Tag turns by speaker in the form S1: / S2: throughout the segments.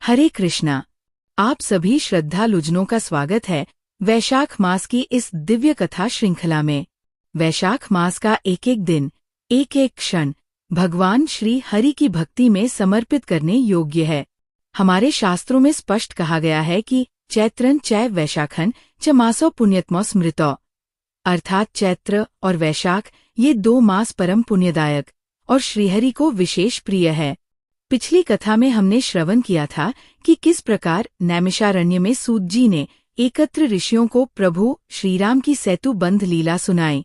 S1: हरे कृष्णा। आप सभी श्रद्धालुजनों का स्वागत है वैशाख मास की इस दिव्य कथा श्रृंखला में। वैशाख मास का एक एक दिन, एक एक क्षण भगवान श्री हरि की भक्ति में समर्पित करने योग्य है। हमारे शास्त्रों में स्पष्ट कहा गया है कि चैत्रन चैव वैशाखन च मासो पुण्यतमो स्मृतो, अर्थात चैत्र और वैशाख ये दो मास परम पुण्यदायक और श्रीहरि को विशेष प्रिय है। पिछली कथा में हमने श्रवण किया था कि किस प्रकार नैमिषारण्य में सूत जी ने एकत्र ऋषियों को प्रभु श्रीराम की सेतु बंध लीला सुनाई।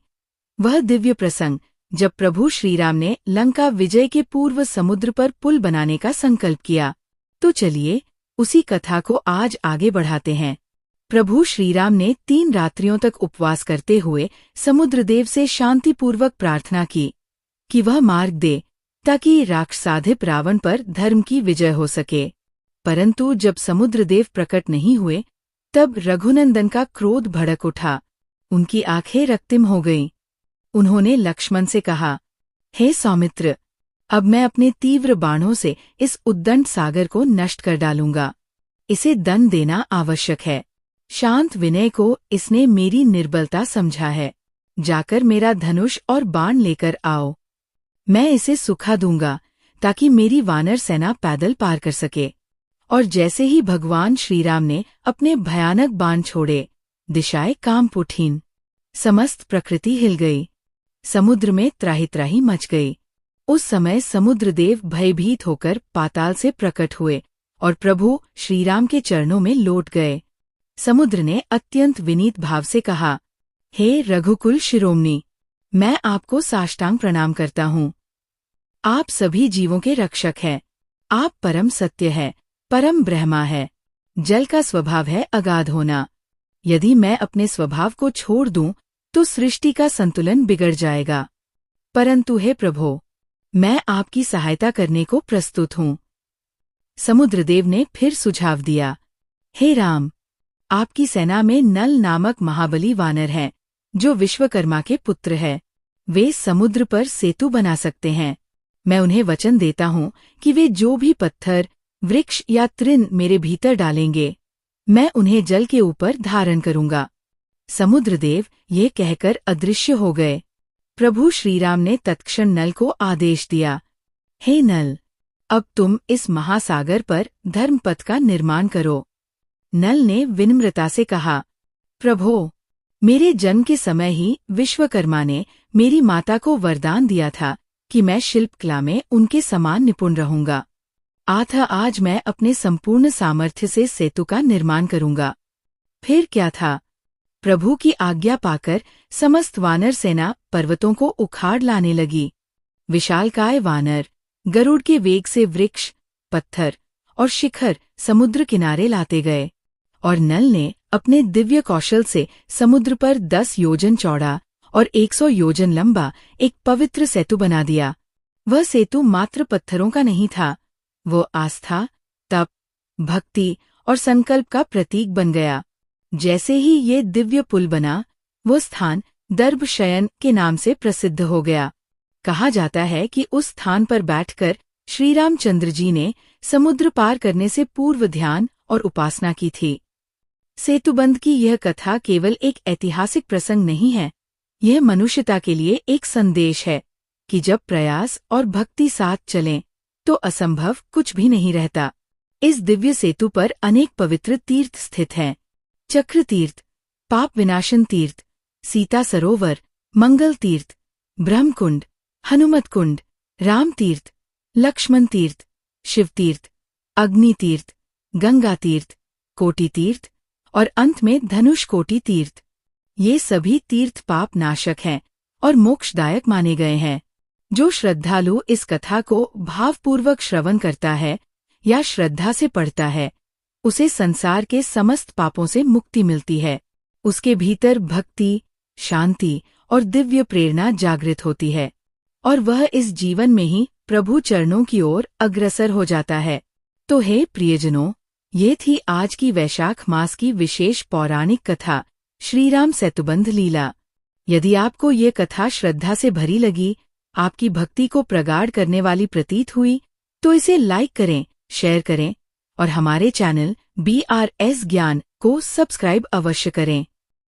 S1: वह दिव्य प्रसंग जब प्रभु श्रीराम ने लंका विजय के पूर्व समुद्र पर पुल बनाने का संकल्प किया। तो चलिए उसी कथा को आज आगे बढ़ाते हैं। प्रभु श्रीराम ने 3 रात्रियों तक उपवास करते हुए समुद्रदेव से शांतिपूर्वक प्रार्थना की कि वह मार्ग दे ताकि राक्षसाधिप रावण पर धर्म की विजय हो सके। परंतु जब समुद्रदेव प्रकट नहीं हुए तब रघुनंदन का क्रोध भड़क उठा। उनकी आंखें रक्तिम हो गईं। उन्होंने लक्ष्मण से कहा, हे सौमित्र, अब मैं अपने तीव्र बाणों से इस उद्दंड सागर को नष्ट कर डालूंगा। इसे दंड देना आवश्यक है। शांत विनय को इसने मेरी निर्बलता समझा है। जाकर मेरा धनुष और बाण लेकर आओ। मैं इसे सुखा दूंगा ताकि मेरी वानर सेना पैदल पार कर सके। और जैसे ही भगवान श्रीराम ने अपने भयानक बाण छोड़े, दिशाएं कांप उठीं। समस्त प्रकृति हिल गई। समुद्र में त्राही मच गई। उस समय समुद्रदेव भयभीत होकर पाताल से प्रकट हुए और प्रभु श्रीराम के चरणों में लौट गए। समुद्र ने अत्यंत विनीत भाव से कहा, हे रघुकुल शिरोमणि, मैं आपको साष्टांग प्रणाम करता हूँ। आप सभी जीवों के रक्षक हैं। आप परम सत्य है, परम ब्रह्मा है। जल का स्वभाव है अगाध होना। यदि मैं अपने स्वभाव को छोड़ दूं तो सृष्टि का संतुलन बिगड़ जाएगा। परंतु हे प्रभो, मैं आपकी सहायता करने को प्रस्तुत हूँ। समुद्रदेव ने फिर सुझाव दिया, हे राम, आपकी सेना में नल नामक महाबली वानर हैं, जो विश्वकर्मा के पुत्र है। वे समुद्र पर सेतु बना सकते हैं। मैं उन्हें वचन देता हूँ कि वे जो भी पत्थर, वृक्ष या तृण मेरे भीतर डालेंगे, मैं उन्हें जल के ऊपर धारण करूंगा। समुद्रदेव ये कहकर अदृश्य हो गए। प्रभु श्रीराम ने तत्क्षण नल को आदेश दिया, हे नल, अब तुम इस महासागर पर धर्मपथ का निर्माण करो। नल ने विनम्रता से कहा, प्रभो, मेरे जन्म के समय ही विश्वकर्मा ने मेरी माता को वरदान दिया था कि मैं शिल्पकला में उनके समान निपुण रहूंगा। अतः आज मैं अपने संपूर्ण सामर्थ्य से सेतु का निर्माण करूंगा। फिर क्या था, प्रभु की आज्ञा पाकर समस्त वानर सेना पर्वतों को उखाड़ लाने लगी। विशालकाय वानर गरुड़ के वेग से वृक्ष, पत्थर और शिखर समुद्र किनारे लाते गए और नल ने अपने दिव्य कौशल से समुद्र पर 10 योजन चौड़ा और 100 योजन लंबा एक पवित्र सेतु बना दिया। वह सेतु मात्र पत्थरों का नहीं था, वो आस्था, तप, भक्ति और संकल्प का प्रतीक बन गया। जैसे ही ये दिव्य पुल बना, वो स्थान दर्भशयन के नाम से प्रसिद्ध हो गया। कहा जाता है कि उस स्थान पर बैठकर श्री रामचंद्र जी ने समुद्र पार करने से पूर्व ध्यान और उपासना की थी। सेतुबंध की यह कथा केवल एक ऐतिहासिक प्रसंग नहीं है, यह मनुष्यता के लिए एक संदेश है कि जब प्रयास और भक्ति साथ चलें तो असंभव कुछ भी नहीं रहता। इस दिव्य सेतु पर अनेक पवित्र तीर्थ स्थित हैं। चक्र तीर्थ, पाप विनाशन तीर्थ, सीता सरोवर, मंगल तीर्थ, ब्रह्मकुंड, हनुमत कुंड, राम तीर्थ, लक्ष्मण तीर्थ, शिव तीर्थ, अग्नि तीर्थ, गंगा तीर्थ, कोटि तीर्थ और अंत में धनुष कोटि तीर्थ। ये सभी तीर्थ पाप नाशक हैं और मोक्षदायक माने गए हैं। जो श्रद्धालु इस कथा को भावपूर्वक श्रवण करता है या श्रद्धा से पढ़ता है, उसे संसार के समस्त पापों से मुक्ति मिलती है। उसके भीतर भक्ति, शांति और दिव्य प्रेरणा जागृत होती है और वह इस जीवन में ही प्रभु चरणों की ओर अग्रसर हो जाता है। तो हे प्रियजनों, ये थी आज की वैशाख मास की विशेष पौराणिक कथा, श्रीराम सेतुबंध लीला। यदि आपको ये कथा श्रद्धा से भरी लगी, आपकी भक्ति को प्रगाढ़ करने वाली प्रतीत हुई, तो इसे लाइक करें, शेयर करें और हमारे चैनल BRS ज्ञान को सब्सक्राइब अवश्य करें।